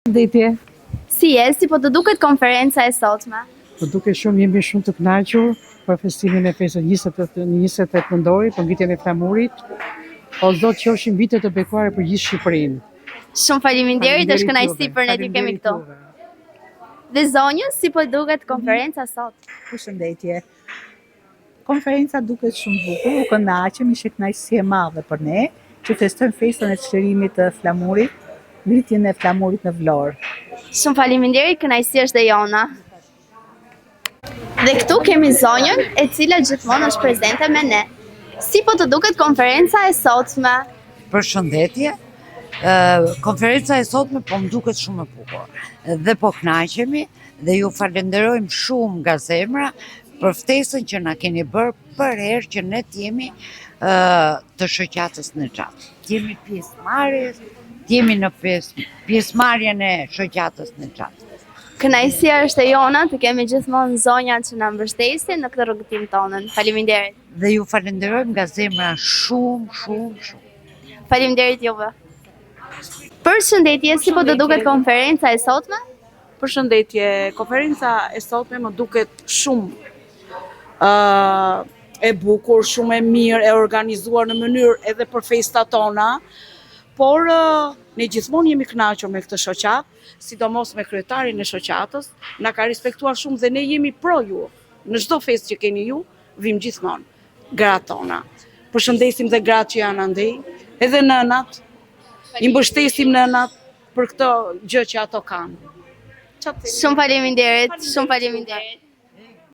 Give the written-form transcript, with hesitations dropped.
Përshëndetje. Si je, si po të duket konferenca e sotme? Po duke jemi shumë të kënaqur për festimin e festës 28 nëntori, për ngritjen e flamurit. O Zot qofshin vite të bekuara për gjithë Shqipërinë. Shumë faleminderit, është kënaqësi për ne t'ju kemi këtu. Dhe zonjës, si po duket konferenca sot? Përshëndetje. Konferenca duket shumë bukur, u kënaqem, ishte kënaqësi e madhe për ne që festojmë festën e çlirimit të flamurit, ngritjen e flamurit në Vlorë. Shumë faleminderit, kënaqësi është e jona. Dhe këtu kemi zonjën e cila gjithmonë është prezente me ne. Si po të duket konferenca e sotme? Përshëndetje. Konferenca e sotme po më duket shumë e bukur. Dhe po kënaqemi dhe ju falenderojmë shumë nga zemra për ftesën që na keni bërë për herë që ne t'jemi të shoqatës në Xhat. T'jemi pjesëmarrës, t'jemi në pjesëmarrjen e shoqatës në Xhat. Kënaqësia është e jona, të kemi gjithmonë zonja që na mbështesin në këtë rrugëtim tonën. Faleminderit. Dhe ju falenderojmë nga zemra shumë. Faleminderit juve. Përshëndetje, si po të duket konferenca e sotme? Përshëndetje, konferenca e sotme më duket shumë e bukur, shumë e mirë, e organizuar në mënyrë edhe për festat tona, por ne gjithmonë jemi kënaqur me këtë shoqatë, sidomos me kryetarin e shoqatës, na ka respektuar shumë dhe ne jemi pro ju. Në çdo festë që keni ju, vim gjithmonë, gratë tona. Përshëndesim dhe gratë që janë andej, edhe nënat, i mbështesim nënat për këtë gjë që ato kanë. Shumë faleminderit, shumë faleminderit.